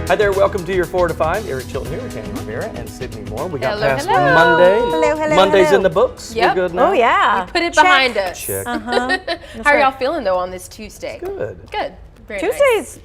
Hi there, welcome to your 4 to 5. Eric Chilton here with Tammy Rivera and Sydney Moore. We got past Monday. Hello. Monday's in the books. Yep. We're good now. Oh, yeah. We put it behind us. Check. How are y'all feeling though on this Tuesday? Good. Good. Very Tuesday's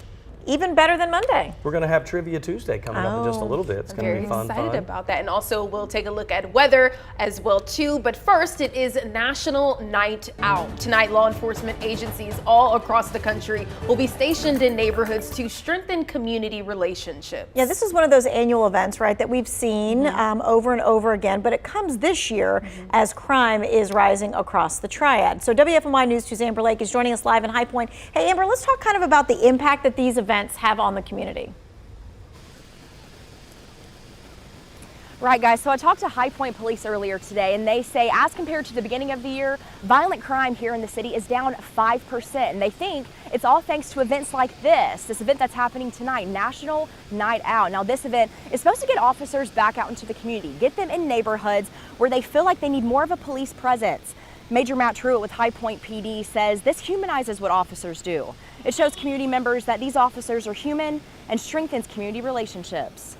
even better than Monday. We're going to have Trivia Tuesday coming up in just a little bit. It's going to be fun. Very excited about that. And also we'll take a look at weather as well too. But first, it is National Night Out. Tonight, law enforcement agencies all across the country will be stationed in neighborhoods to strengthen community relationships. Yeah, this is one of those annual events, right, that we've seen over and over again, but it comes this year as crime is rising across the Triad. So WFMY News 2's Amber Lake is joining us live in High Point. Hey, Amber, let's talk kind of about the impact that these events have on the community. Right, guys, so I talked to High Point Police earlier today, and they say as compared to the beginning of the year, violent crime here in the city is down 5%. And they think it's all thanks to events like this event that's happening tonight, National Night Out. Now, this event is supposed to get officers back out into the community, get them in neighborhoods where they feel like they need more of a police presence. Major Matt Truitt with High Point PD says this humanizes what officers do. It shows community members that these officers are human and strengthens community relationships.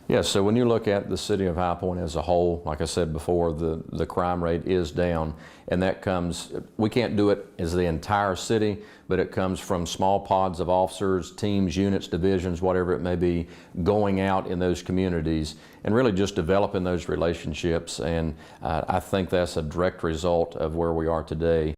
Yes, so when you look at the city of High Point as a whole, like I said before, the crime rate is down, and that comes, we can't do it as the entire city, but it comes from small pods of officers, teams, units, divisions, whatever it may be, going out in those communities and really just developing those relationships, and I think that's a direct result of where we are today.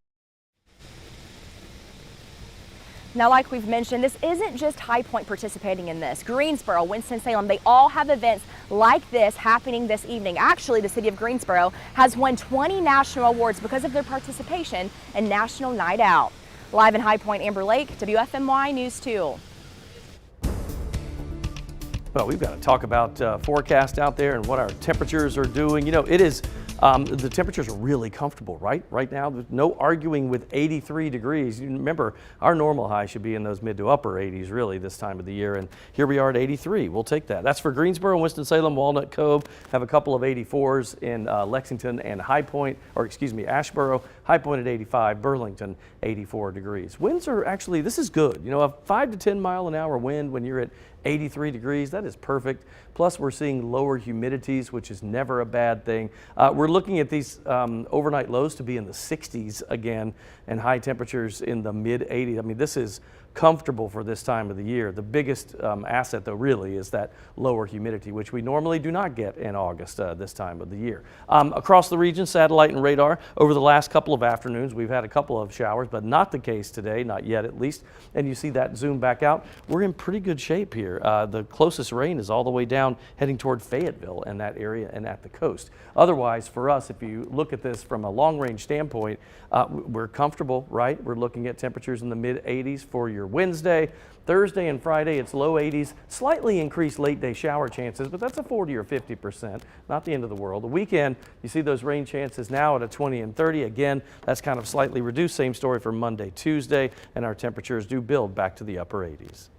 Now, like we've mentioned, this isn't just High Point participating in this. Greensboro, Winston-Salem, they all have events like this happening this evening. Actually, the city of Greensboro has won 20 national awards because of their participation in National Night Out. Live in High Point, Amber Lake, WFMY News 2. Well, we've got to talk about forecast out there and what our temperatures are doing. You know, it is, the temperatures are really comfortable, right? Right now, there's no arguing with 83 degrees. You remember, our normal high should be in those mid to upper 80s, really, this time of the year. And here we are at 83. We'll take that. That's for Greensboro, Winston-Salem, Walnut Cove. Have a couple of 84s in Lexington and High Point, or excuse me, Asheboro. High Point at 85, Burlington 84 degrees. Winds are actually, this is good. You know, a 5 to 10 mile an hour wind when you're at 83 degrees, that is perfect. Plus we're seeing lower humidities, which is never a bad thing. We're looking at these overnight lows to be in the 60s again and high temperatures in the mid 80s. I mean, this is comfortable for this time of the year. The biggest asset though really is that lower humidity, which we normally do not get in August this time of the year. Across the region, satellite and radar, over the last couple of afternoons we've had a couple of showers, but not the case today, not yet at least. And you see that zoom back out. We're in pretty good shape here. The closest rain is all the way down heading toward Fayetteville and that area and at the coast. Otherwise, for us, if you look at this from a long range standpoint, we're comfortable, right? We're looking at temperatures in the mid 80s for your Wednesday. Thursday and Friday, it's low 80s, slightly increased late day shower chances, but that's a 40 or 50%, not the end of the world. The weekend, you see those rain chances now at a 20 and 30. Again, that's kind of slightly reduced. Same story for Monday, Tuesday, and our temperatures do build back to the upper 80s.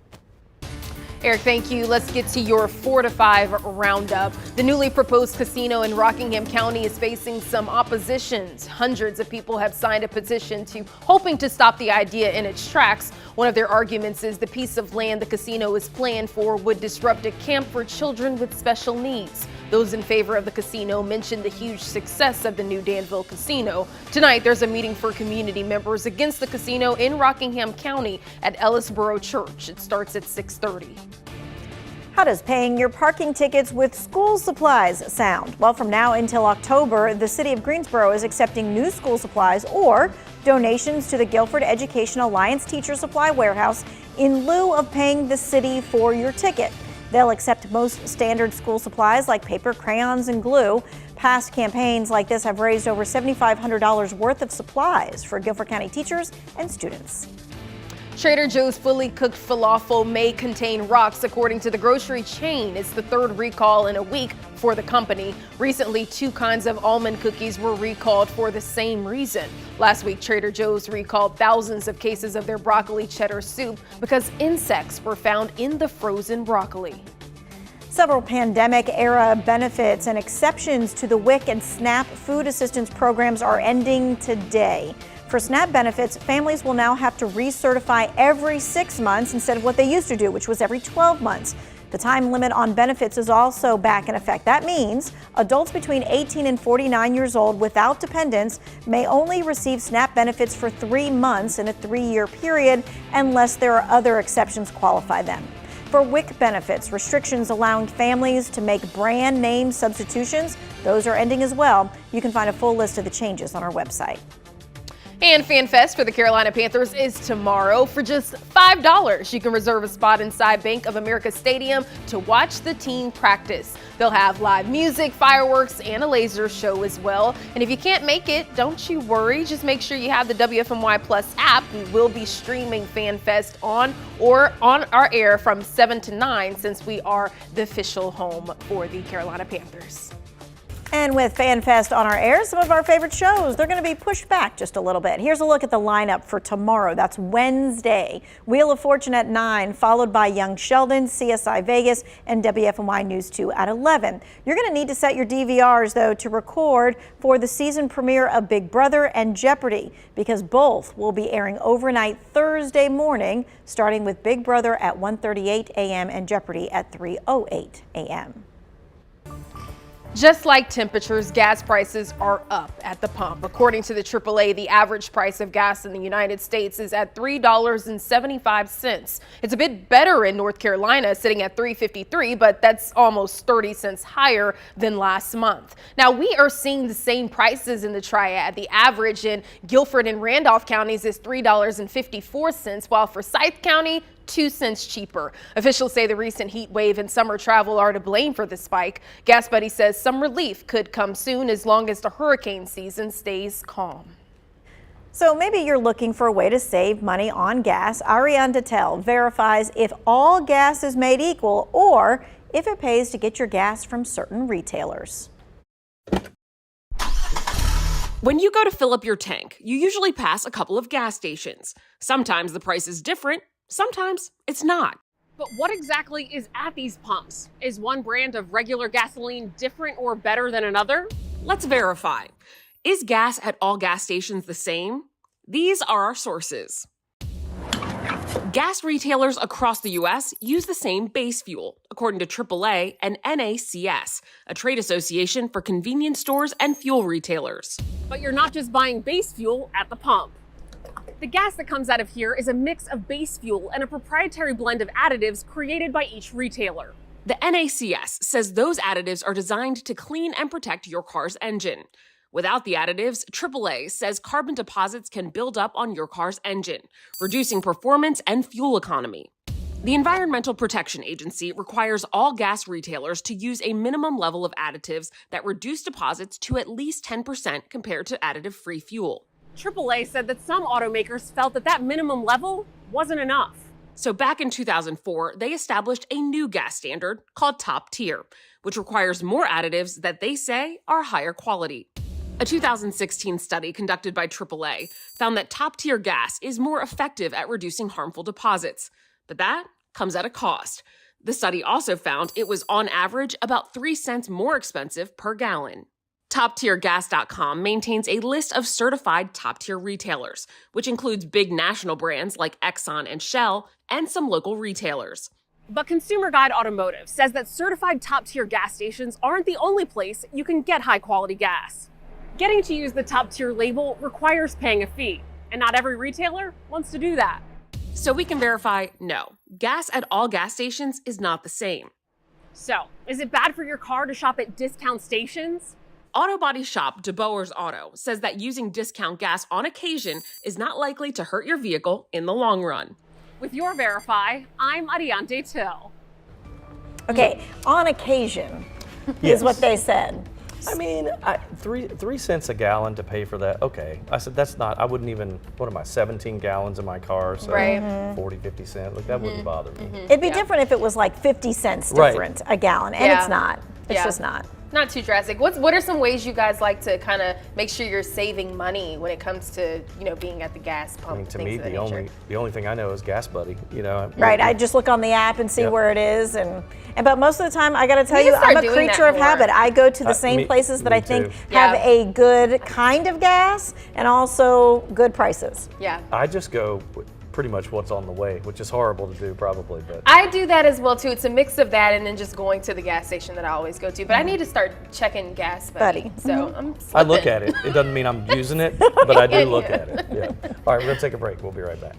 Eric, thank you. Let's get to your 4 to 5 roundup. The newly proposed casino in Rockingham County is facing some oppositions. Hundreds of people have signed a petition hoping to stop the idea in its tracks. One of their arguments is the piece of land the casino is planned for would disrupt a camp for children with special needs. Those in favor of the casino mentioned the huge success of the new Danville Casino. Tonight, there's a meeting for community members against the casino in Rockingham County at Ellisboro Church. It starts at 6:30. How does paying your parking tickets with school supplies sound? Well, from now until October, the city of Greensboro is accepting new school supplies or donations to the Guilford Education Alliance Teacher Supply Warehouse in lieu of paying the city for your ticket. They'll accept most standard school supplies like paper, crayons, and glue. Past campaigns like this have raised over $7,500 worth of supplies for Guilford County teachers and students. Trader Joe's fully cooked falafel may contain rocks, according to the grocery chain. It's the third recall in a week for the company. Recently, 2 kinds of almond cookies were recalled for the same reason. Last week, Trader Joe's recalled thousands of cases of their broccoli cheddar soup because insects were found in the frozen broccoli. Several pandemic-era benefits and exceptions to the WIC and SNAP food assistance programs are ending today. For SNAP benefits, families will now have to recertify every 6 months instead of what they used to do, which was every 12 months. The time limit on benefits is also back in effect. That means adults between 18 and 49 years old without dependents may only receive SNAP benefits for 3 months in a 3-year period unless there are other exceptions qualify them. For WIC benefits, restrictions allowing families to make brand name substitutions, those are ending as well. You can find a full list of the changes on our website. And FanFest for the Carolina Panthers is tomorrow. For just $5, you can reserve a spot inside Bank of America Stadium to watch the team practice. They'll have live music, fireworks, and a laser show as well. And if you can't make it, don't you worry. Just make sure you have the WFMY Plus app. We will be streaming FanFest on our air from 7 to 9 since we are the official home for the Carolina Panthers. And with FanFest on our air, some of our favorite shows, they're going to be pushed back just a little bit. Here's a look at the lineup for tomorrow. That's Wednesday. Wheel of Fortune at 9, followed by Young Sheldon, CSI Vegas, and WFMY News 2 at 11. You're going to need to set your DVRs, though, to record for the season premiere of Big Brother and Jeopardy, because both will be airing overnight Thursday morning, starting with Big Brother at 1:38 a.m. and Jeopardy at 3:08 a.m. Just like temperatures, gas prices are up at the pump. According to the AAA, the average price of gas in the United States is at $3.75. It's a bit better in North Carolina, sitting at $3.53, but that's almost 30 cents higher than last month. Now, we are seeing the same prices in the Triad. The average in Guilford and Randolph counties is $3.54, while for Forsyth County, 2 cents cheaper. Officials say the recent heat wave and summer travel are to blame for the spike. Gas Buddy says some relief could come soon as long as the hurricane season stays calm. So maybe you're looking for a way to save money on gas. Ariane Detel verifies if all gas is made equal or if it pays to get your gas from certain retailers. When you go to fill up your tank, you usually pass a couple of gas stations. Sometimes the price is different. Sometimes it's not. But what exactly is at these pumps? Is one brand of regular gasoline different or better than another? Let's verify. Is gas at all gas stations the same? These are our sources. Gas retailers across the U.S. use the same base fuel, according to AAA and NACS, a trade association for convenience stores and fuel retailers. But you're not just buying base fuel at the pump. The gas that comes out of here is a mix of base fuel and a proprietary blend of additives created by each retailer. The NACS says those additives are designed to clean and protect your car's engine. Without the additives, AAA says carbon deposits can build up on your car's engine, reducing performance and fuel economy. The Environmental Protection Agency requires all gas retailers to use a minimum level of additives that reduce deposits to at least 10% compared to additive-free fuel. AAA said that some automakers felt that minimum level wasn't enough. So back in 2004, they established a new gas standard called Top Tier, which requires more additives that they say are higher quality. A 2016 study conducted by AAA found that top-tier gas is more effective at reducing harmful deposits, but that comes at a cost. The study also found it was on average about 3 cents more expensive per gallon. TopTierGas.com maintains a list of certified top-tier retailers, which includes big national brands like Exxon and Shell and some local retailers. But Consumer Guide Automotive says that certified top-tier gas stations aren't the only place you can get high-quality gas. Getting to use the top-tier label requires paying a fee, and not every retailer wants to do that. So we can verify, no, gas at all gas stations is not the same. So, is it bad for your car to shop at discount stations? Auto body shop DeBoer's Auto says that using discount gas on occasion is not likely to hurt your vehicle in the long run. With your Verify, I'm Ariane Till. Okay, on occasion Yes. is what they said. I mean, three cents a gallon to pay for that. Okay. I said, that's not, I wouldn't even, what am I, 17 gallons in my car, so Right. 40, 50 cents. Look, that wouldn't bother me. It'd be different if it was like 50 cents Right. different a gallon, and Yeah. it's not. It's Yeah. just not. Not too drastic. What are some ways you guys like to kind of make sure you're saving money when it comes to, you know, being at the gas pump? I mean, to things me, of that nature? the only thing I know is Gas Buddy. You know, Right, I just look on the app and see Yep. where it is, and but most of the time, I got to tell We you, need to start I'm a doing that creature of more. habit. I go to the same me- places that me I think too. have Yeah. a good kind of gas and also good prices. Yeah. I just go with pretty much what's on the way, which is horrible to do probably, but I do that as well too. It's a mix of that and then just going to the gas station that I always go to. But I need to start checking Gas Buddy. So I'm I look slipping. at it. It doesn't mean I'm using it, but I do look at it. Yeah. All right, we're gonna take a break. We'll be right back.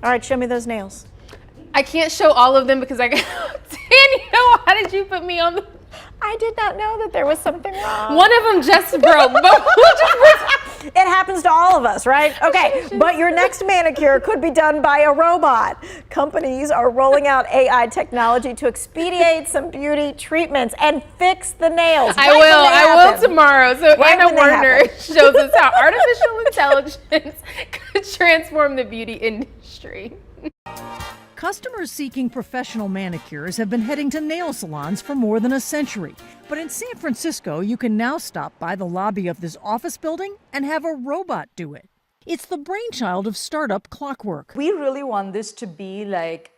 All right, show me those nails. I can't show all of them because I got Danielle, why did you put me on the I did not know that there was something wrong. one of them just broke, but we'll just It happens to all of us, right? Okay, but your next manicure could be done by a robot. Companies are rolling out AI technology to expedite some beauty treatments and fix the nails. I right when they will happen. tomorrow. So Right Anna when they Werner happen. shows us how artificial intelligence could transform the beauty industry. Customers seeking professional manicures have been heading to nail salons for more than a century. But in San Francisco, you can now stop by the lobby of this office building and have a robot do it. It's the brainchild of startup Clockwork. We really want this to be like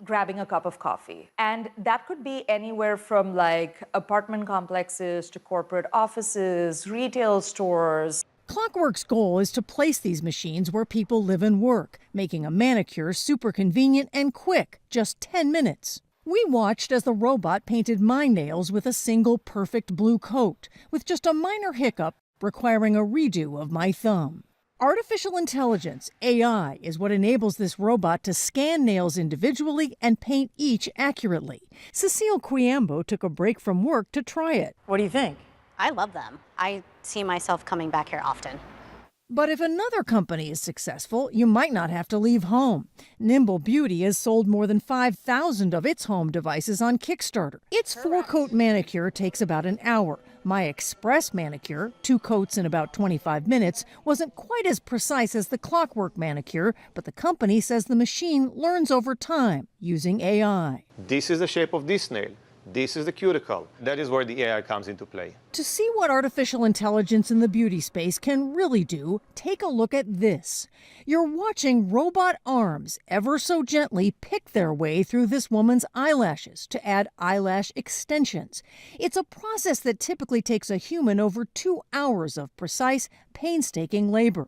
grabbing a cup of coffee. And that could be anywhere from like apartment complexes to corporate offices, retail stores. Clockwork's goal is to place these machines where people live and work, making a manicure super convenient and quick, just 10 minutes. We watched as the robot painted my nails with a single perfect blue coat, with just a minor hiccup requiring a redo of my thumb. Artificial intelligence, AI, is what enables this robot to scan nails individually and paint each accurately. Cecile Quiambo took a break from work to try it. What do you think? I love them. I see myself coming back here often. But if another company is successful, you might not have to leave home. Nimble Beauty has sold more than 5,000 of its home devices on Kickstarter. Its 4-coat manicure takes about an hour. My Express manicure, 2 coats in about 25 minutes, wasn't quite as precise as the Clockwork manicure, but the company says the machine learns over time using AI. This is the shape of this nail. This is the cuticle. That is where the AI comes into play. To see what artificial intelligence in the beauty space can really do, take a look at this. You're watching robot arms ever so gently pick their way through this woman's eyelashes to add eyelash extensions. It's a process that typically takes a human over 2 hours of precise, painstaking labor.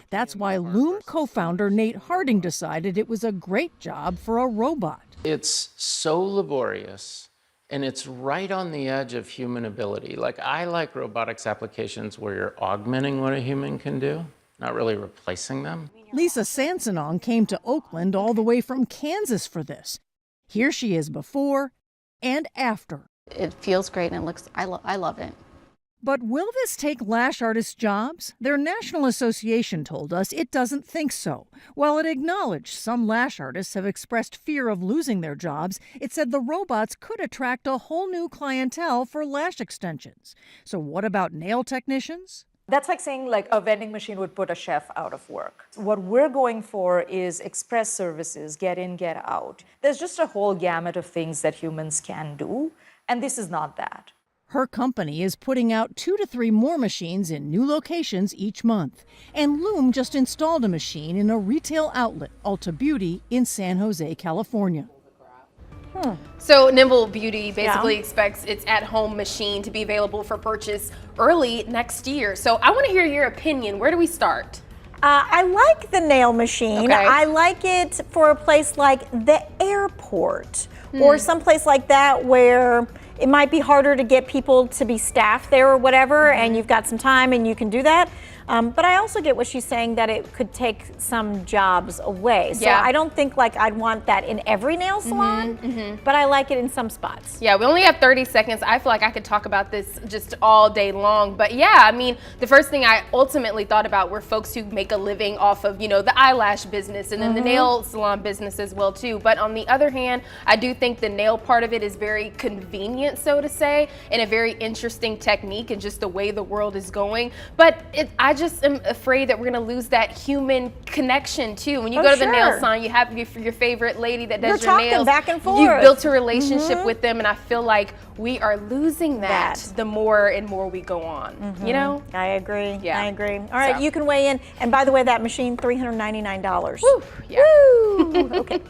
That's why Loom co-founder Nate Harding decided it was a great job for a robot. It's so laborious. And it's right on the edge of human ability. Like, I like robotics applications where you're augmenting what a human can do, not really replacing them. Lisa Sansanong came to Oakland all the way from Kansas for this. Here she is before and after. It feels great and it looks, I love it. But will this take lash artists' jobs? Their national association told us it doesn't think so. While it acknowledged some lash artists have expressed fear of losing their jobs, it said the robots could attract a whole new clientele for lash extensions. So what about nail technicians? That's like saying like a vending machine would put a chef out of work. What we're going for is express services, get in, get out. There's just a whole gamut of things that humans can do, and this is not that. Her company is putting out 2 to 3 more machines in new locations each month. And Loom just installed a machine in a retail outlet, Ulta Beauty, in San Jose, California. So Nimble Beauty basically expects its at-home machine to be available for purchase early next year. So I want to hear your opinion. Where do we start? I like the nail machine. Okay. I like it for a place like the airport or someplace like that where it might be harder to get people to be staffed there or whatever, and you've got some time and you can do that. But I also get what she's saying, that it could take some jobs away. So Yeah. I don't think like I'd want that in every nail salon, but I like it in some spots. Yeah, we only have 30 seconds. I feel like I could talk about this just all day long. But yeah, I mean, the first thing I ultimately thought about were folks who make a living off of, you know, the eyelash business and then the nail salon business as well too. But on the other hand, I do think the nail part of it is very convenient, so to say, and a very interesting technique and just the way the world is going. But I just am afraid that we're gonna lose that human connection too. When you go to the nail salon, you have your favorite lady that does your nails. Back and forth. You've built a relationship with them, and I feel like we are losing that the more and more we go on. You know? I agree. Yeah. I agree. All right, So. you can weigh in. And by the way, that machine, $399. Woo, yeah. Woo! Okay.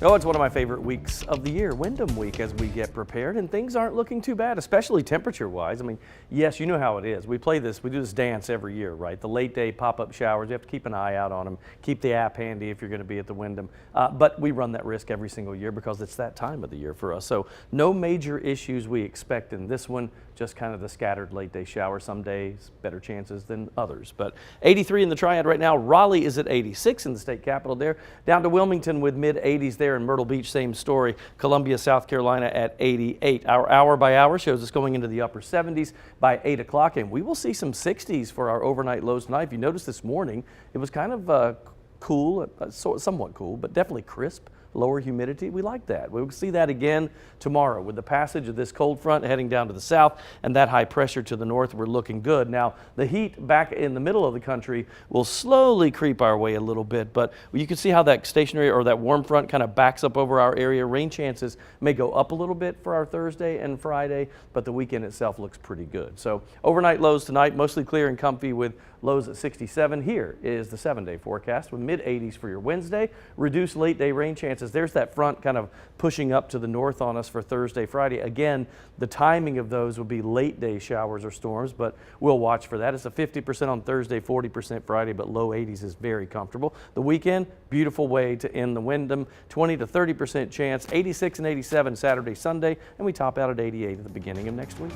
Oh, it's one of my favorite weeks of the year, Wyndham Week, as we get prepared, and things aren't looking too bad, especially temperature-wise. I mean, yes, you know how it is. We do this dance every year, right? The late day pop-up showers, you have to keep an eye out on them. Keep the app handy if you're going to be at the Wyndham. But we run that risk every single year because it's that time of the year for us. So no major issues we expect in this one, just kind of the scattered late day shower. Some days better chances than others. But 83 in the Triad right now. Raleigh is at 86 in the state capital there. Down to Wilmington with mid-80s there. In Myrtle Beach, same story. Columbia, South Carolina at 88. Our hour by hour shows us going into the upper 70s by 8 o'clock, and we will see some 60s for our overnight lows tonight. If you noticed this morning, it was kind of cool, somewhat cool, but definitely crisp. Lower humidity, we like that. We'll see that again tomorrow with the passage of this cold front heading down to the south and that high pressure to the north. We're looking good. Now, the heat back in the middle of the country will slowly creep our way a little bit, but you can see how that stationary or that warm front kind of backs up over our area. Rain chances may go up a little bit for our Thursday and Friday, but the weekend itself looks pretty good. So overnight lows tonight, mostly clear and comfy with lows at 67. Here is the 7-day forecast with mid-80s for your Wednesday. Reduced late day rain chances. There's that front kind of pushing up to the north on us for Thursday, Friday. Again, the timing of those will be late day showers or storms, but we'll watch for that. It's a 50% on Thursday, 40% Friday, but low 80s is very comfortable. The weekend, beautiful way to end the Wyndham. 20 to 30% chance, 86 and 87 Saturday, Sunday, and we top out at 88 at the beginning of next week.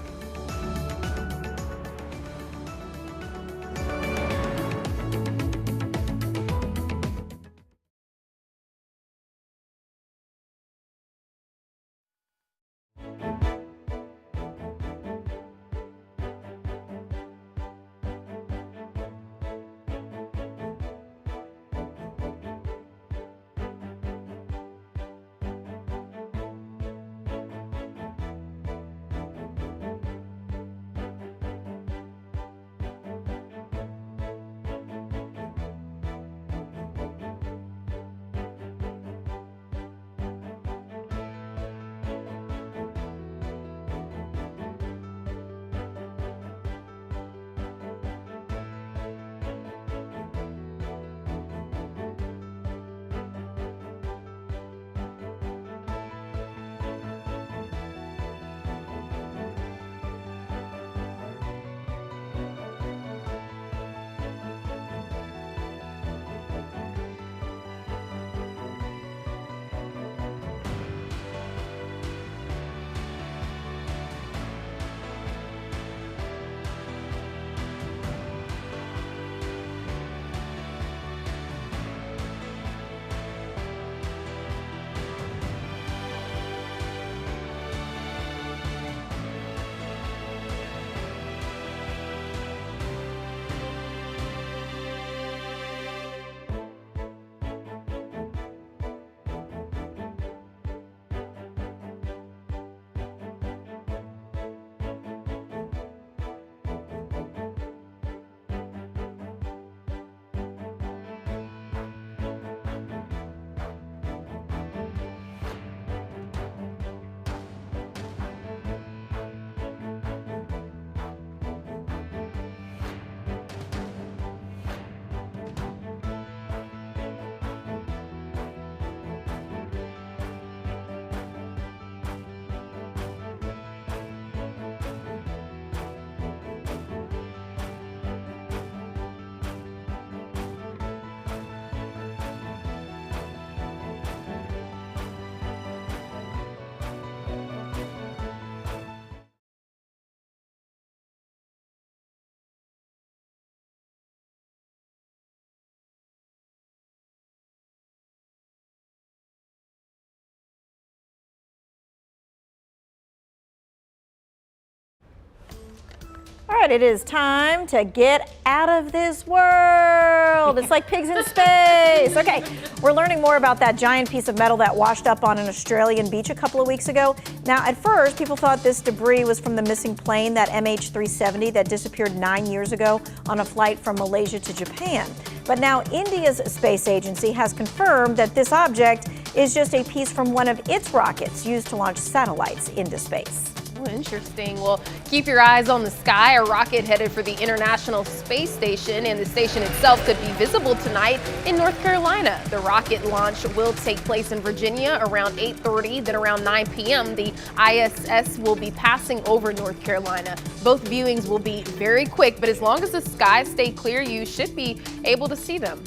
All right, it is time to get out of this world. It's like pigs in space. Okay, we're learning more about that giant piece of metal that washed up on an Australian beach a couple of weeks ago. Now, at first, people thought this debris was from the missing plane, that MH370 that disappeared 9 years ago on a flight from Malaysia to Japan. But now India's space agency has confirmed that this object is just a piece from one of its rockets used to launch satellites into space. Interesting. Well, keep your eyes on the sky. A rocket headed for the International Space Station, and the station itself could be visible tonight in North Carolina. The rocket launch will take place in Virginia around 8:30, then around 9 p.m. the ISS will be passing over North Carolina. Both viewings will be very quick, but as long as the skies stay clear, you should be able to see them.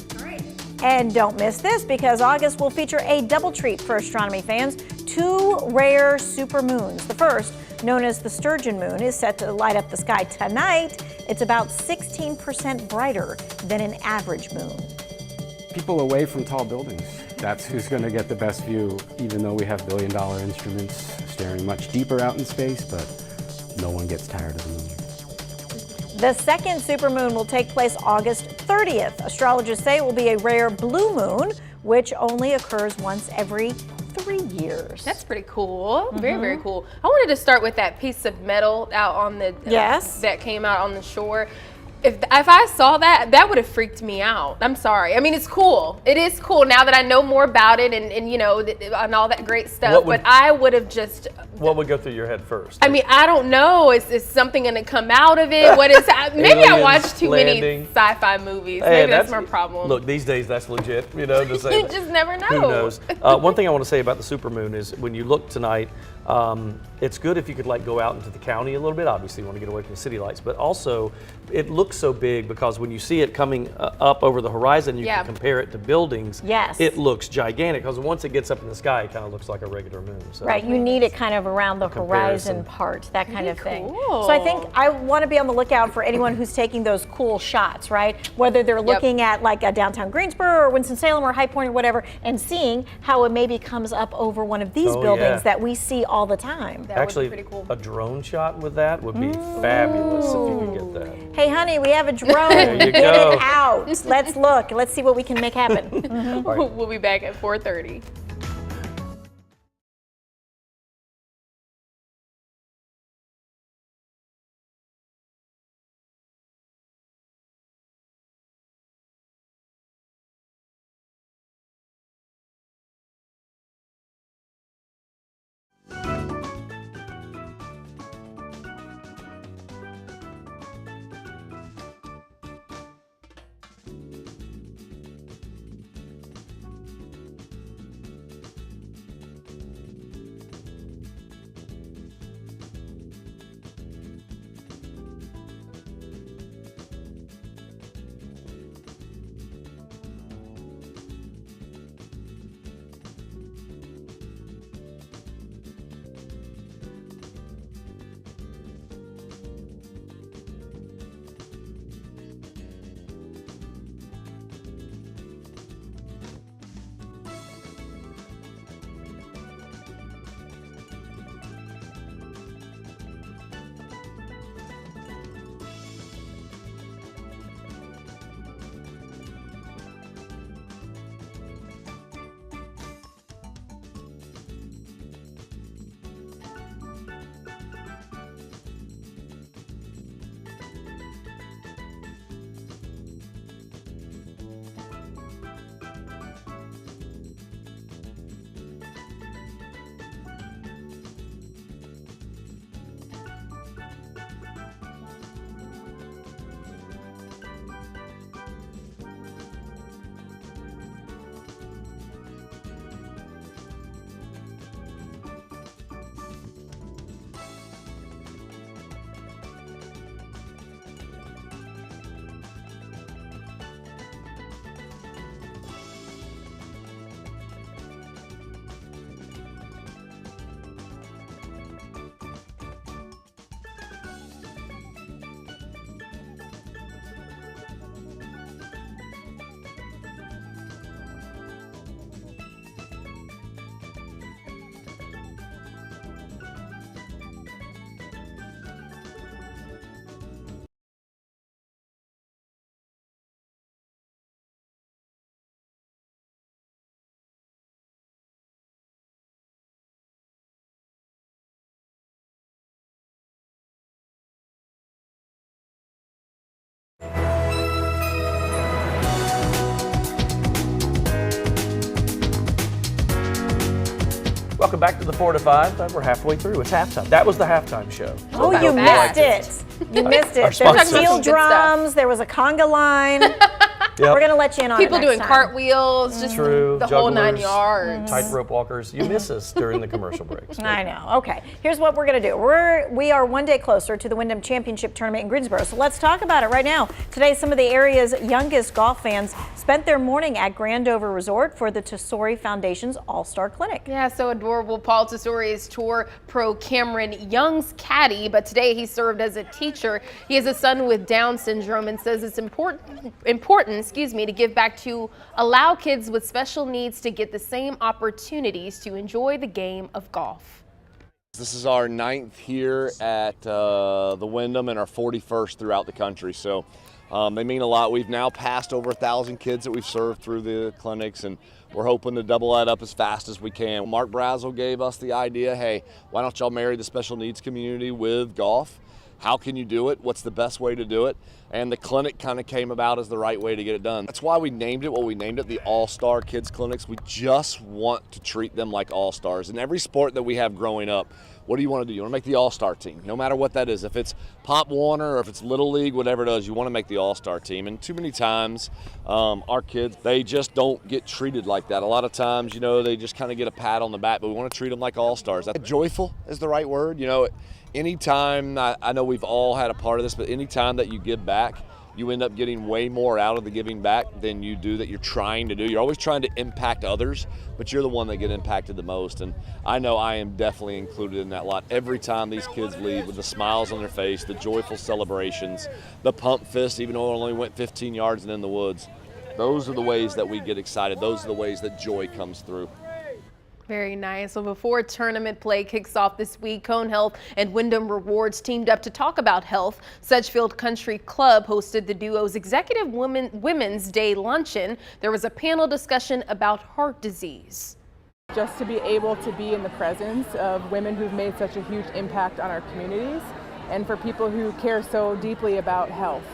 And don't miss this, because August will feature a double treat for astronomy fans. 2 rare supermoons. The first, known as the Sturgeon moon, is set to light up the sky tonight. It's about 16% brighter than an average moon. People away from tall buildings. That's who's going to get the best view, even though we have billion-dollar instruments staring much deeper out in space, but no one gets tired of the moon. The second supermoon will take place August 30th. Astrologers say it will be a rare blue moon, which only occurs once every 3 years. That's pretty cool. Very, very cool. I wanted to start with that piece of metal out on the that came out on the shore. If I saw that, that would have freaked me out. I'm sorry. I mean, it's cool. It is cool now that I know more about it and you know, and all that great stuff. But I would have just. What would go through your head first? I mean, I don't know. Is something going to come out of it? What is? Maybe I watch too many sci-fi movies. Hey, maybe that's my problem. Look, these days that's legit. You know, to say you just never know. Who knows? One thing I want to say about the supermoon is when you look tonight, it's good if you could like go out into the county a little bit. Obviously, you want to get away from the city lights, but also it looks so big because when you see it coming up over the horizon, you can compare it to buildings. Yes. It looks gigantic because once it gets up in the sky, it kind of looks like a regular moon. So. Right, you need it kind of around the horizon part, that kind of thing. So I think I want to be on the lookout for anyone who's taking those cool shots, right? Whether they're looking at like a downtown Greensboro or Winston-Salem or High Point or whatever, and seeing how it maybe comes up over one of these buildings that we see all the time. That Actually, would be pretty cool. A drone shot with that would be fabulous if you could get that. Hey, honey, we have a drone. There you Get go. it out. Let's look. Let's see what we can make happen. We'll be back at 4:30. Welcome back to the 4 to 5. We're halfway through. It's halftime. That was the halftime show. Oh, I you hope missed liked it. You missed Our it. There were sponsor. steel Some good stuff. drums. There was a conga line. Yep. We're going to let you in on it People next doing time. cartwheels, just True. the whole 9 Jugglers, yards. tightrope walkers. You miss us during the commercial breaks. I know. Okay. Here's what we're going to do. We are one day closer to the Wyndham Championship Tournament in Greensboro. So let's talk about it right now. Today, some of the area's youngest golf fans spent their morning at Grandover Resort for the Tesori Foundation's All-Star Clinic. Yeah, so adorable. Paul Tesori is Tour Pro Cameron Young's caddy, but today he served as a teacher. He has a son with Down syndrome and says it's important, to give back to allow kids with special needs to get the same opportunities to enjoy the game of golf. This is our 9th here at the Wyndham and our 41st throughout the country. So they mean a lot. We've now passed over 1,000 kids that we've served through the clinics, and we're hoping to double that up as fast as we can. Mark Brazel gave us the idea, hey, why don't y'all marry the special needs community with golf? How can you do it? What's the best way to do it? And the clinic kind of came about as the right way to get it done. That's why we named it what we named it, the All-Star Kids Clinics. We just want to treat them like all-stars. In every sport that we have growing up, what do you want to do? You want to make the all-star team, no matter what that is. If it's Pop Warner or if it's Little League, whatever it is, you want to make the all-star team. And too many times, our kids, they just don't get treated like that. A lot of times, you know, they just kind of get a pat on the back, but we want to treat them like all-stars. Joyful is the right word. You know, anytime, I know we've all had a part of this, but anytime that you give back, you end up getting way more out of the giving back than you do that you're trying to do. You're always trying to impact others, but you're the one that get impacted the most. And I know I am definitely included in that lot. Every time these kids leave with the smiles on their face, the joyful celebrations, the pump fist, even though it only went 15 yards and in the woods, those are the ways that we get excited. Those are the ways that joy comes through. Very nice. So before tournament play kicks off this week, Cone Health and Wyndham Rewards teamed up to talk about health. Sedgefield Country Club hosted the duo's Executive Women's Day Luncheon. There was a panel discussion about heart disease. Just to be able to be in the presence of women who've made such a huge impact on our communities, and for people who care so deeply about health.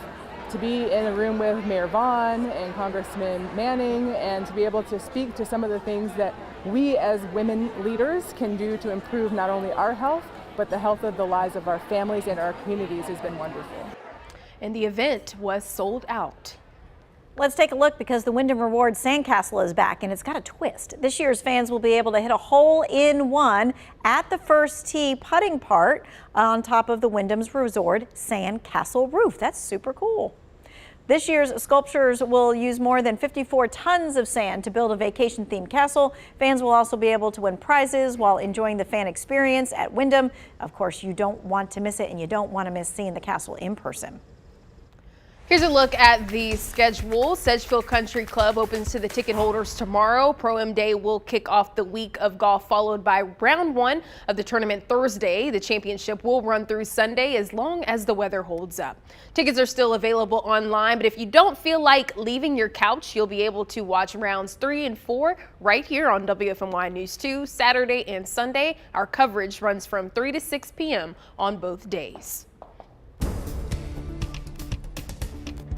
To be in a room with Mayor Vaughn and Congressman Manning, and to be able to speak to some of the things that we as women leaders can do to improve not only our health, but the health of the lives of our families and our communities has been wonderful. And the event was sold out. Let's take a look because the Wyndham Rewards Sandcastle is back and it's got a twist. This year's fans will be able to hit a hole-in-one at the first tee putting part on top of the Wyndham's Resort Sandcastle roof. That's super cool. This year's sculptures will use more than 54 tons of sand to build a vacation-themed castle. Fans will also be able to win prizes while enjoying the fan experience at Wyndham. Of course, you don't want to miss it, and you don't want to miss seeing the castle in person. Here's a look at the schedule. Sedgefield Country Club opens to the ticket holders tomorrow. Pro-Am Day will kick off the week of golf, followed by round one of the tournament Thursday. The championship will run through Sunday as long as the weather holds up. Tickets are still available online, but if you don't feel like leaving your couch, you'll be able to watch rounds 3 and 4 right here on WFMY News 2, Saturday and Sunday. Our coverage runs from 3 to 6 p.m. on both days.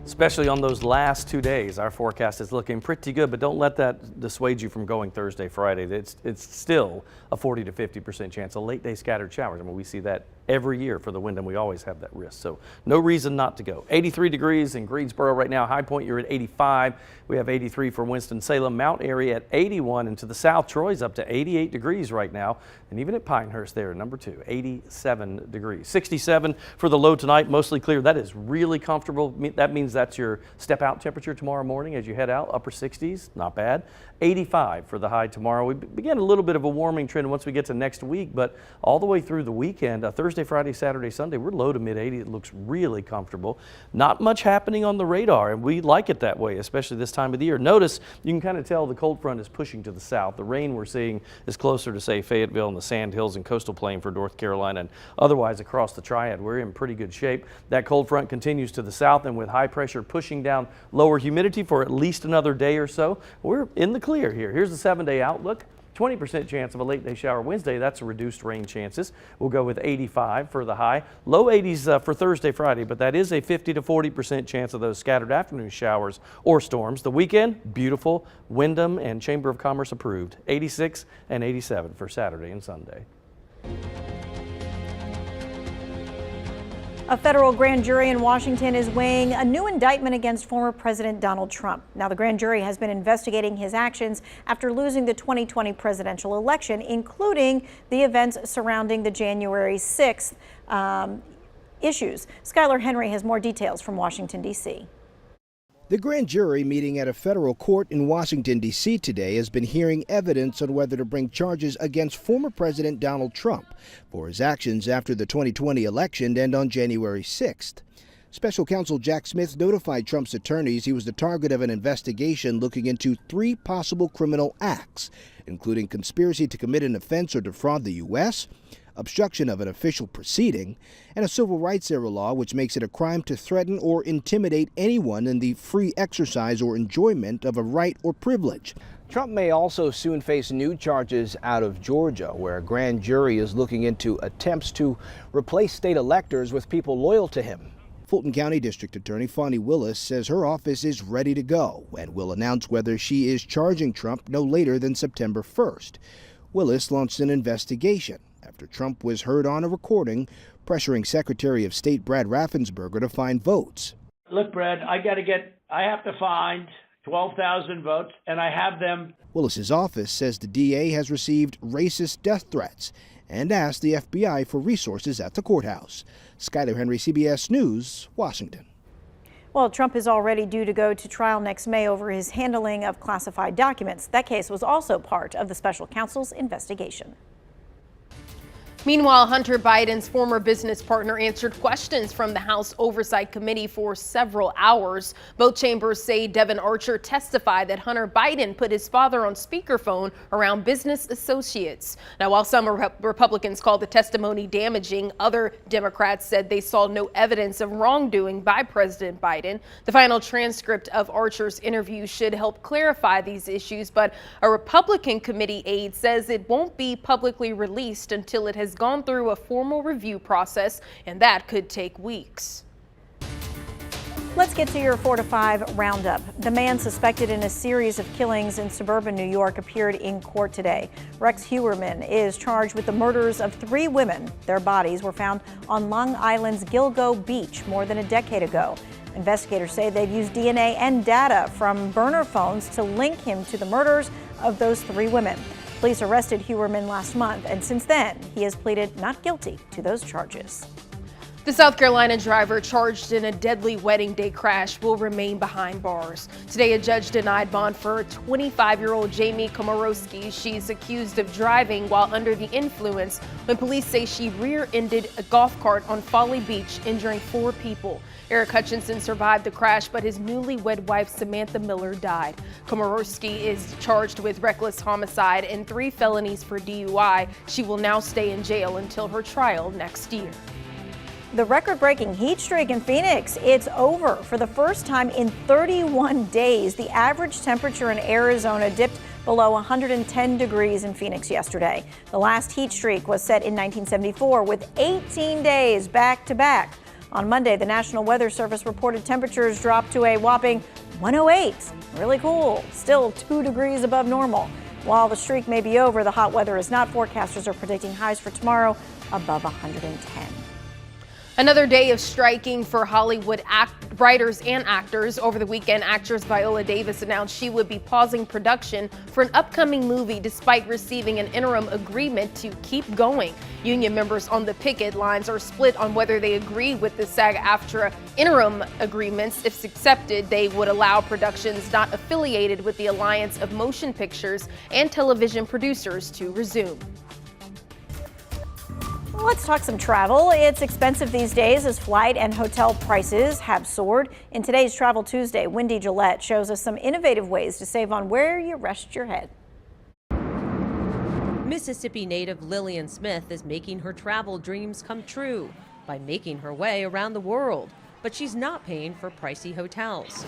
Especially on those last 2 days, our forecast is looking pretty good, but don't let that dissuade you from going Thursday, Friday. It's still a 40 to 50% chance of late day scattered showers. I mean, we see that every year for the Wyndham. We always have that risk, so no reason not to go. 83 degrees in Greensboro right now. High Point, you're at 85. We have 83 for Winston-Salem. Mount Airy at 81, and to the south, Troy's up to 88 degrees right now, and even at Pinehurst there, number 2, 87 degrees. 67 for the low tonight, mostly clear. That is really comfortable. That means that's your step out temperature tomorrow morning as you head out, upper 60s, not bad. 85 for the high tomorrow. We begin a little bit of a warming trend once we get to next week, but all the way through the weekend, Thursday, Friday, Saturday, Sunday, we're low to mid 80s. It looks really comfortable. Not much happening on the radar, and we like it that way, especially this time of the year. Notice you can kind of tell the cold front is pushing to the south. The rain we're seeing is closer to, say, Fayetteville and the Sand Hills and Coastal Plain for North Carolina, and otherwise across the Triad, we're in pretty good shape. That cold front continues to the south, and with high pressure pushing down lower humidity for at least another day or so, we're in the clear here. Here's the 7-day outlook. 20% chance of a late day shower Wednesday. That's reduced rain chances. We'll go with 85 for the high. Low 80s for Thursday, Friday, but that is a 50 to 40% chance of those scattered afternoon showers or storms. The weekend, beautiful. Wyndham and Chamber of Commerce approved. 86 and 87 for Saturday and Sunday. A federal grand jury in Washington is weighing a new indictment against former President Donald Trump. Now, the grand jury has been investigating his actions after losing the 2020 presidential election, including the events surrounding the January 6th issues. Skylar Henry has more details from Washington, D.C. The grand jury meeting at a federal court in Washington, D.C. today has been hearing evidence on whether to bring charges against former President Donald Trump for his actions after the 2020 election and on January 6th. Special counsel Jack Smith notified Trump's attorneys he was the target of an investigation looking into 3 possible criminal acts, including conspiracy to commit an offense or defraud the U.S., obstruction of an official proceeding, and a civil rights era law which makes it a crime to threaten or intimidate anyone in the free exercise or enjoyment of a right or privilege. Trump may also soon face new charges out of Georgia, where a grand jury is looking into attempts to replace state electors with people loyal to him. Fulton County District Attorney Fani Willis says her office is ready to go and will announce whether she is charging Trump no later than September 1st. Willis launched an investigation after Trump was heard on a recording pressuring Secretary of State Brad Raffensperger to find votes. Look, Brad, I have to find 12,000 votes, and I have them. Willis's office says the DA has received racist death threats and asked the FBI for resources at the courthouse. Skylar Henry, CBS News, Washington. Well, Trump is already due to go to trial next May over his handling of classified documents. That case was also part of the special counsel's investigation. Meanwhile, Hunter Biden's former business partner answered questions from the House Oversight Committee for several hours. Both chambers say Devin Archer testified that Hunter Biden put his father on speakerphone around business associates. Now, while some Republicans called the testimony damaging, other Democrats said they saw no evidence of wrongdoing by President Biden. The final transcript of Archer's interview should help clarify these issues, but a Republican committee aide says it won't be publicly released until it has gone through a formal review process, and that could take weeks. Let's get to your 4 to 5 roundup. The man suspected in a series of killings in suburban New York appeared in court today. Rex Heuermann is charged with the murders of 3 women. Their bodies were found on Long Island's Gilgo Beach more than a decade ago. Investigators say they've used DNA and data from burner phones to link him to the murders of those 3 women. Police arrested Heuermann last month, and since then, he has pleaded not guilty to those charges. The South Carolina driver charged in a deadly wedding day crash will remain behind bars. Today, a judge denied bond for 25-year-old Jamie Komorowski. She's accused of driving while under the influence when police say she rear-ended a golf cart on Folly Beach, injuring 4 people. Eric Hutchinson survived the crash, but his newlywed wife Samantha Miller died. Komorowski is charged with reckless homicide and 3 felonies for DUI. She will now stay in jail until her trial next year. The record-breaking heat streak in Phoenix, it's over. For the first time in 31 days, the average temperature in Arizona dipped below 110 degrees in Phoenix yesterday. The last heat streak was set in 1974 with 18 days back-to-back. On Monday, the National Weather Service reported temperatures dropped to a whopping 108. Really cool. Still 2 degrees above normal. While the streak may be over, the hot weather is not. Forecasters are predicting highs for tomorrow above 110. Another day of striking for Hollywood writers and actors. Over the weekend, actress Viola Davis announced she would be pausing production for an upcoming movie despite receiving an interim agreement to keep going. Union members on the picket lines are split on whether they agree with the SAG-AFTRA interim agreements. If accepted, they would allow productions not affiliated with the Alliance of Motion Pictures and Television Producers to resume. Let's talk some travel. It's expensive these days as flight and hotel prices have soared. In today's Travel Tuesday, Wendy Gillette shows us some innovative ways to save on where you rest your head. Mississippi native Lillian Smith is making her travel dreams come true by making her way around the world, but she's not paying for pricey hotels.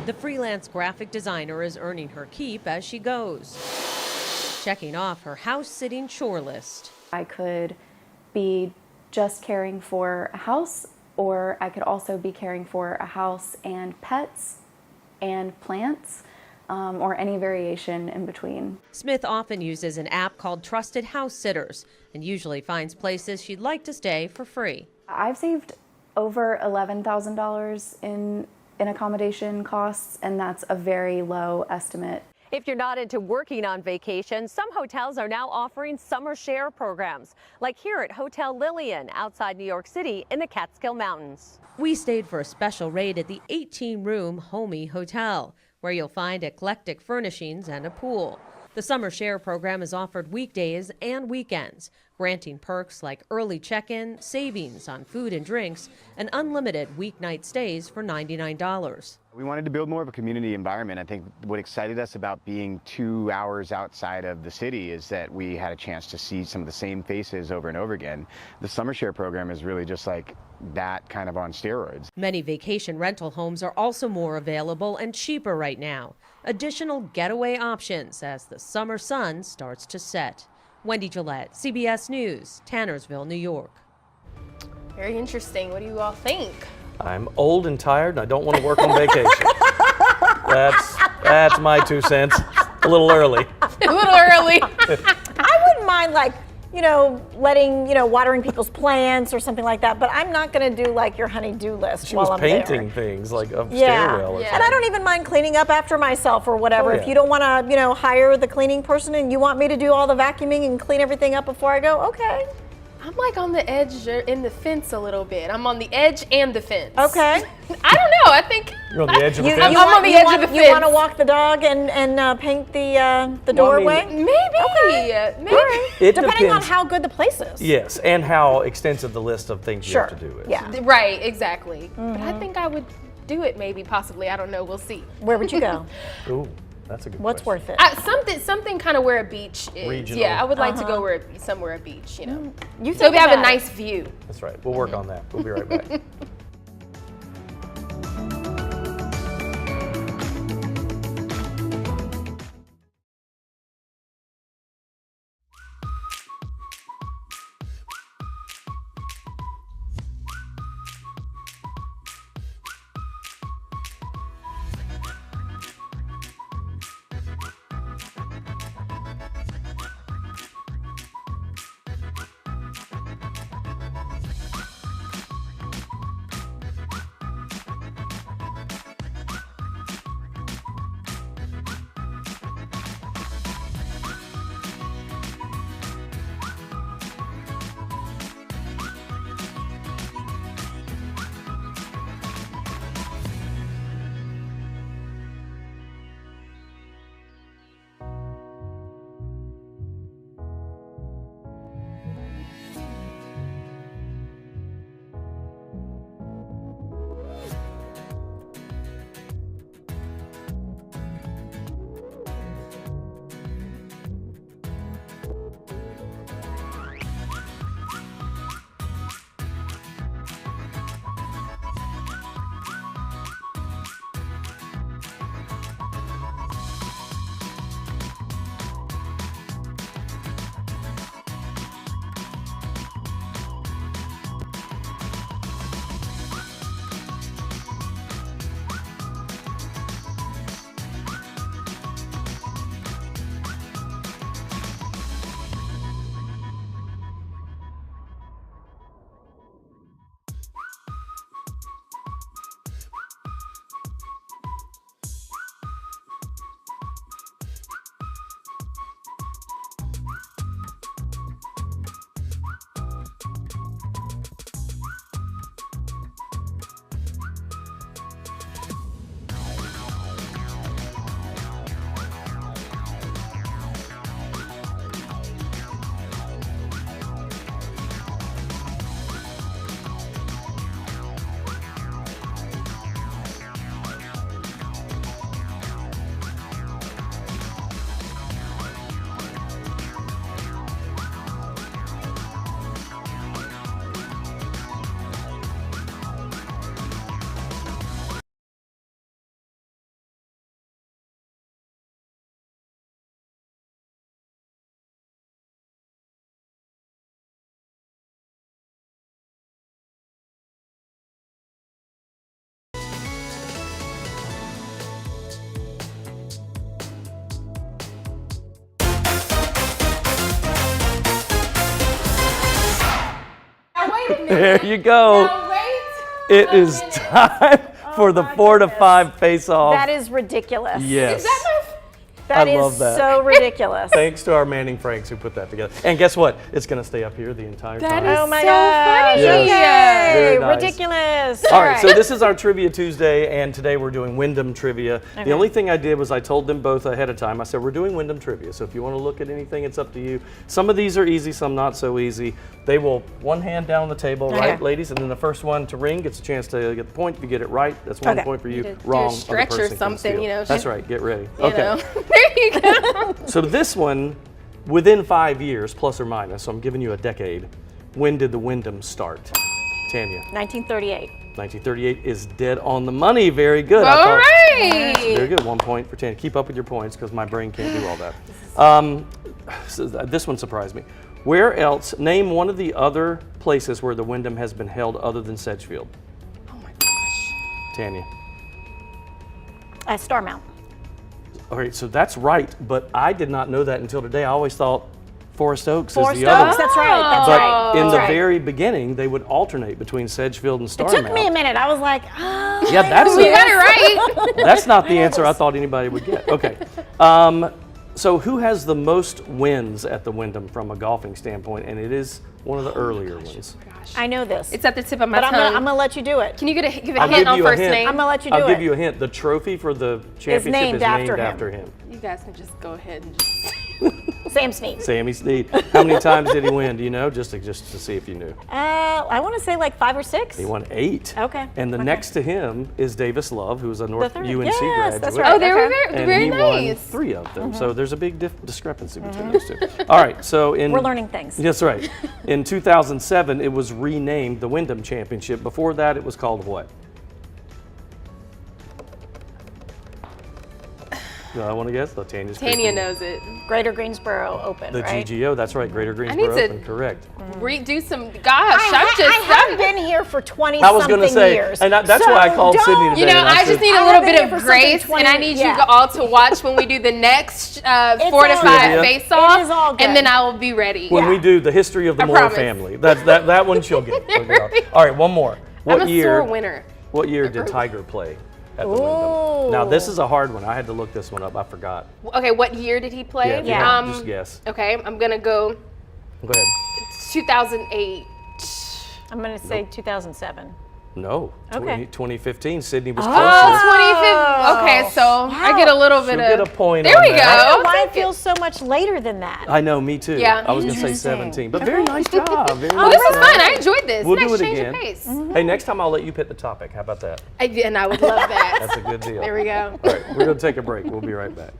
The freelance graphic designer is earning her keep as she goes. checking off her house-sitting chore list. I could be just caring for a house, or I could also be caring for a house and pets and plants, or any variation in between. Smith often uses an app called Trusted House Sitters and usually finds places she'd like to stay for free. I've saved over $11,000 in accommodation costs, and that's a very low estimate. If you're not into working on vacation, some hotels are now offering summer share programs, like here at Hotel Lillian outside New York City in the Catskill Mountains. We stayed for a special rate at the 18-room Homey Hotel, where you'll find eclectic furnishings and a pool. The summer share program is offered weekdays and weekends, granting perks like early check-in, savings on food and drinks, and unlimited weeknight stays for $99. We wanted to build more of a community environment. I think what excited us about being 2 hours outside of the city is that we had a chance to see some of the same faces over and over again. The summer share program is really just like that kind of on steroids. Many vacation rental homes are also more available and cheaper right now. Additional getaway options as the summer sun starts to set. Wendy Gillette, CBS News, Tannersville, New York. Very interesting. What do you all think? I'm old and tired, and I don't want to work on vacation. That's my 2 cents. A little early. A little early. I wouldn't mind, like, letting, watering people's plants or something like that, but I'm not going to do like your honey-do list She while was I'm painting there. things like a Yeah. stairwell or And something. I don't even mind cleaning up after myself or whatever. Oh, yeah. If you don't want to, hire the cleaning person and you want me to do all the vacuuming and clean everything up before I go, okay. I'm like on the edge in the fence a little bit. I'm on the edge and the fence. Okay. I don't know. I think You're on the edge of the fence? I'm on the edge of the fence. You want to walk the dog and paint the doorway? Maybe. Okay. Maybe. It Depending on depends. how good the place is. Yes, and how extensive the list of things you have to do is. Yeah. Right. Exactly. But I think I would do it. Maybe. Possibly. I don't know. We'll see. Where would you go? Ooh, that's a good What's question. worth it? Something kind of where a beach is. Regional. Yeah, I would like to go somewhere a beach. You so we have a about nice view. That's right. We'll work on that. We'll be right back. There you go. It is time for the 4 to 5 face-off. That is ridiculous. Yes. That I is love that. so ridiculous. Thanks to our Manning Franks who put that together. And guess what? It's going to stay up here the entire time. Oh my gosh. Yes. Yay. Very nice. Ridiculous. All right, so this is our Trivia Tuesday, and today we're doing Wyndham Trivia. Okay. The only thing I did was I told them both ahead of time. I said, we're doing Wyndham Trivia, so if you want to look at anything, it's up to you. Some of these are easy, some not so easy. They will one hand down the table, right, ladies? And then the first one to ring gets a chance to get the point. If you get it right, that's one point for you. Wrong, do a stretch other or person can something, steal. you know. That's right, get ready. You know. There you go. So this one, within 5 years, plus or minus, so I'm giving you a decade, when did the Wyndham start? Tanya. 1938. 1938 is dead on the money. Very good. All right. Very good. 1 point for Tanya. Keep up with your points because my brain can't do all that. So this one surprised me. Where else, name one of the other places where the Wyndham has been held other than Sedgefield. Oh my gosh. Tanya. Starmount. All right, so that's right, but I did not know that until today. I always thought Forest Oaks Forest is the other Oaks, one. that's right. That's But right. in That's the right. very beginning, they would alternate between Sedgefield and Starmount. It took me a minute. I was like, oh. Yeah, that's You got it right. That's not the answer I thought anybody would get. Okay. So who has the most wins at the Wyndham from a golfing standpoint? And it is one of the earlier ones. I know this. It's at the tip of my but tongue. I'm going to let you do it. Can you give a I'll hint give on you a first hint. name? I'm going to let you do I'll it. give you a hint. The trophy for the championship named is after named him. after him. You guys can just go ahead and just... Sam Snead. Sammy Snead. How many times did he win? Do you know? Just to see if you knew. I want to say like 5 or 6. He won 8. Okay. And the next to him is Davis Love, who's a North UNC Yes, graduate. that's right. Oh, they were And very he nice. won 3 of them. So there's a big discrepancy between those two. All right, so We're learning things. That's right. In 2007, it was renamed the Wyndham Championship. Before that, it was called what? I want to guess. Tanya's Tanya knows it. Greater Greensboro Open, The right? GGO, that's right. Greater Greensboro Open, correct. Redo some. Gosh, I have been here for 20 I was going to say, years. and that's why I called Sydney today. You know, and I said, just need a little bit of grace, and I need you all to watch when we do the next 4 to 5 face-off, It is all good. and then I will be ready. When we do the history of the Moore promise. family, that one she'll get. All right, one more. I'm a sore winner. What year did Tiger play at the Wyndham? Now this is a hard one. I had to look this one up. I forgot. Okay, what year did he play? Yeah. Just guess. Okay, I'm gonna go. Go ahead. 2008. I'm going to say 2007. No. Okay. 2015. Sydney was Oh, closer. 2015. Okay, so I get a little bit She'll of. get a point There on we that. go. I don't know why it feels so much later than that. I know, me too. Yeah. I was going to say 17, but very nice job. Very Oh, nice this is job. fun. I enjoyed this. We'll nice do it change again. of pace. Hey, next time I'll let you pick the topic. How about that? And I would love that. That's a good deal. There we go. All right, we're going to take a break. We'll be right back.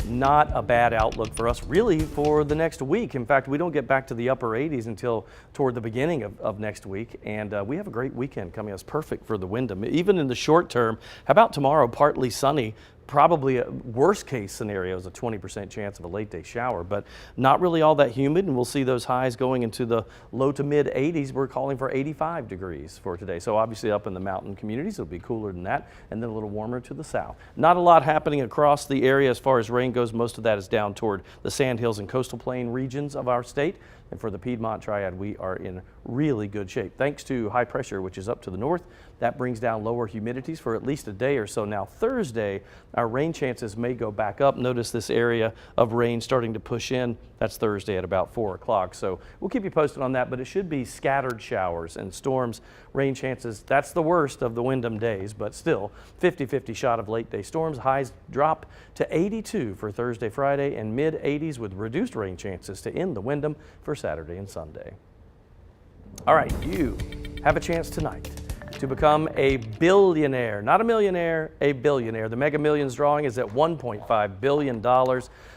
not a bad outlook for us really for the next week. In fact, we don't get back to the upper 80s until toward the beginning of next week. And we have a great weekend coming. It's perfect for the Wyndham. Even in the short term, how about tomorrow, partly sunny? Probably a worst case scenario is a 20% chance of a late day shower, but not really all that humid, and we'll see those highs going into the low to mid 80s. We're calling for 85 degrees for today. So obviously up in the mountain communities, it'll be cooler than that, and then a little warmer to the south. Not a lot happening across the area as far as rain goes. Most of that is down toward the Sandhills and coastal plain regions of our state. And for the Piedmont Triad, we are in really good shape. Thanks to high pressure, which is up to the north, that brings down lower humidities for at least a day or so. Now Thursday, our rain chances may go back up. Notice this area of rain starting to push in. That's Thursday at about 4 o'clock. So we'll keep you posted on that, but it should be scattered showers and storms. Rain chances, that's the worst of the Wyndham days, but still 50-50 shot of late day storms. Highs drop to 82 for Thursday, Friday, and mid 80s with reduced rain chances to end the Wyndham for Saturday and Sunday. All right, you have a chance tonight to become a billionaire, not a millionaire, a billionaire. The Mega Millions drawing is at $1.5 billion.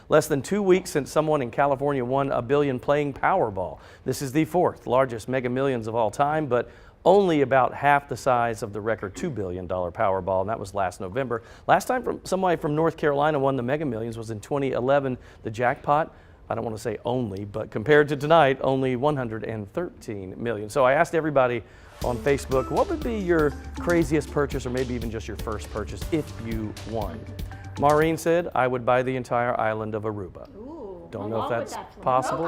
Less than 2 weeks since someone in California won $1 billion playing Powerball. This is the fourth largest Mega Millions of all time, but only about half the size of the record $2 billion Powerball, and that was last November. Last time somebody from North Carolina won the Mega Millions was in 2011. The jackpot, I don't want to say only, but compared to tonight, only $113 million. So I asked everybody on Facebook, what would be your craziest purchase, or maybe even just your first purchase if you won? Maureen said, I would buy the entire island of Aruba. Don't know if that's possible.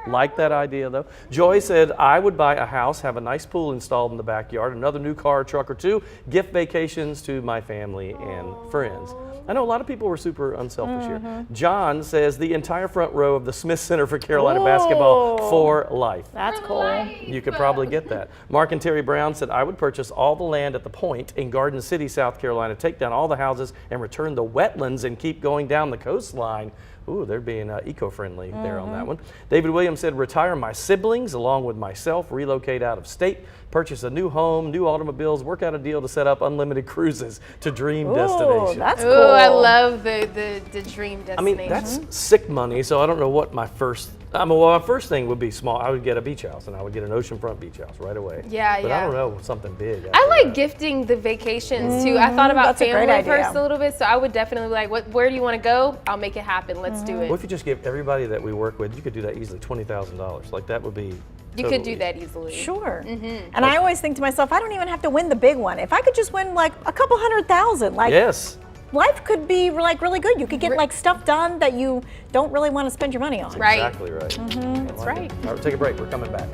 Like that idea though. Joy said, I would buy a house, have a nice pool installed in the backyard, another new car, truck or two, gift vacations to my family and friends. I know a lot of people were super unselfish here. John says the entire front row of the Smith Center for Carolina basketball for life. That's cool. You could probably get that. Mark and Terry Brown said, I would purchase all the land at the Point in Garden City, South Carolina, take down all the houses and return the wetlands and keep going down the coastline. Ooh, they're being eco-friendly there on that one. David Williams said, retire my siblings along with myself, relocate out of state, purchase a new home, new automobiles, work out a deal to set up unlimited cruises to dream destinations. That's cool. Ooh, I love the dream destination. I mean, that's sick money, so I don't know what my first, well, my first thing would be small. I would get a beach house, and I would get an oceanfront beach house right away. Yeah, but yeah. I don't know, something big. I like gifting the vacations too. I thought about family first a little bit, so I would definitely be like, where do you want to go? I'll make it happen. Let's do it. What if you just give everybody that we work with, you could do that easily, $20,000. Like that would be You could do that easily. Sure. And I always think to myself, I don't even have to win the big one. If I could just win like a couple $100,000, like yes. Life could be like really good. You could get like stuff done that you don't really want to spend your money on. That's exactly right. That's right. All right, take a break. We're coming back.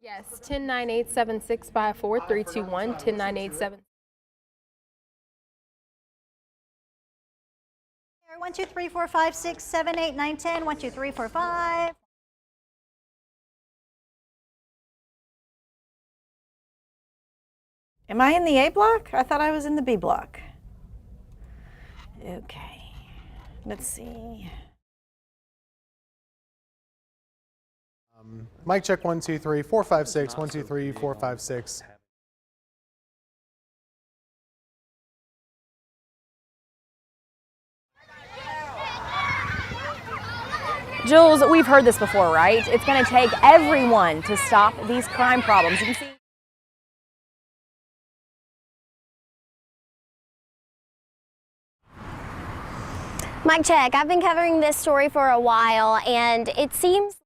Yes, 10987654 1098 1, 2, 3, 4, 5, 6, 7, 8, 9, 10. 1, 2, 3, 4, 5. Am I in the A block? I thought I was in the B block. Okay, let's see. Mic check 1, 2, 3, 4, 5, 6. 1, 2, 3, 4, 5, 6. Jules, we've heard this before, right? It's going to take everyone to stop these crime problems. You can see. Mike check. I've been covering this story for a while, and it seems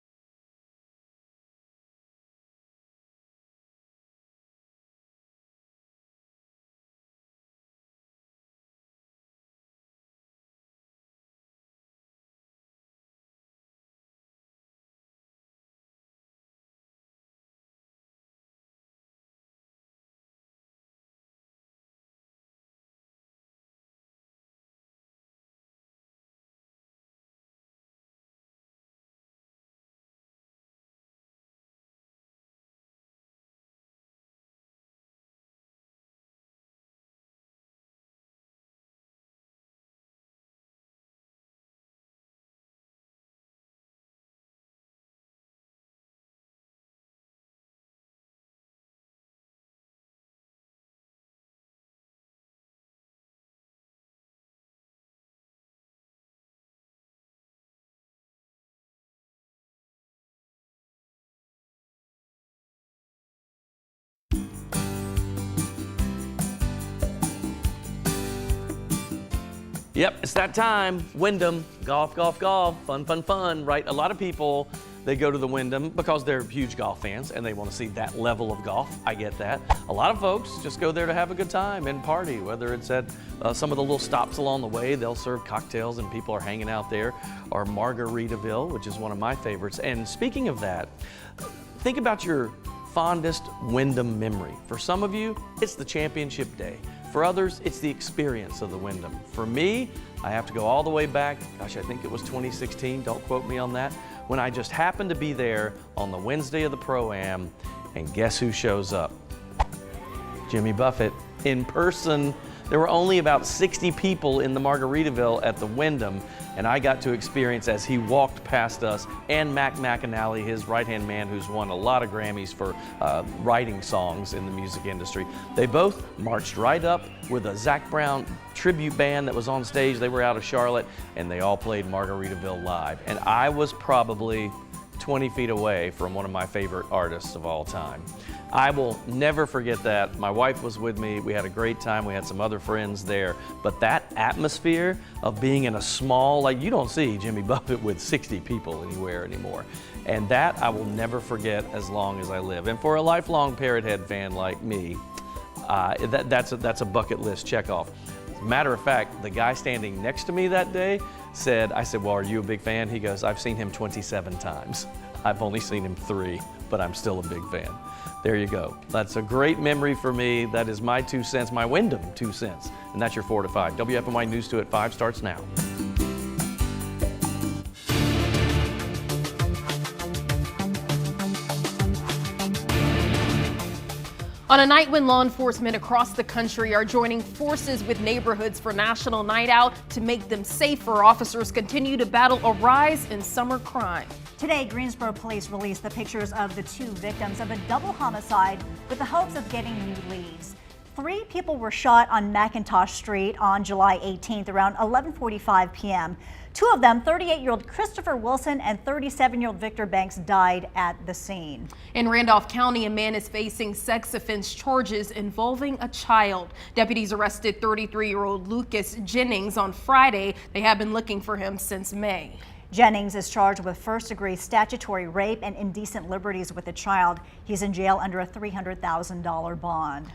Yep, it's that time. Wyndham, golf, golf, golf, fun, fun, fun, right? A lot of people, they go to the Wyndham because they're huge golf fans and they want to see that level of golf. I get that. A lot of folks just go there to have a good time and party, whether it's at some of the little stops along the way. They'll serve cocktails and people are hanging out there, or Margaritaville, which is one of my favorites. And speaking of that, think about your fondest Wyndham memory. For some of you, it's the championship day. For others, it's the experience of the Wyndham. For me, I have to go all the way back. Gosh, I think it was 2016, don't quote me on that, when I just happened to be there on the Wednesday of the Pro-Am, and guess who shows up? Jimmy Buffett in person. There were only about 60 people in the Margaritaville at the Wyndham, and I got to experience as he walked past us, and Mac McAnally, his right-hand man who's won a lot of Grammys for writing songs in the music industry. They both marched right up with a Zac Brown tribute band that was on stage. They were out of Charlotte, and they all played Margaritaville live. And I was probably 20 feet away from one of my favorite artists of all time. I will never forget that. My wife was with me. We had a great time. We had some other friends there. But that atmosphere of being in a small, like you don't see Jimmy Buffett with 60 people anywhere anymore. And that I will never forget as long as I live. And for a lifelong Parrot Head fan like me, that's a bucket list check off. As a matter of fact, the guy standing next to me that day said, I said, well, are you a big fan? He goes, I've seen him 27 times. I've only seen him 3, but I'm still a big fan. There you go. That's a great memory for me. That is my 2 cents, my Wyndham 2 cents. And that's your 4 to 5. WFMY News 2 at 5 starts now. On a night when law enforcement across the country are joining forces with neighborhoods for National Night Out to make them safer, officers continue to battle a rise in summer crime. Today, Greensboro police released the pictures of the 2 victims of a double homicide with the hopes of getting new leads. 3 people were shot on McIntosh Street on July 18th around 11:45 p.m. 2 of them, 38-year-old Christopher Wilson and 37-year-old Victor Banks, died at the scene. In Randolph County, a man is facing sex offense charges involving a child. Deputies arrested 33-year-old Lucas Jennings on Friday. They have been looking for him since May. Jennings is charged with first-degree statutory rape and indecent liberties with a child. He's in jail under a $300,000 bond.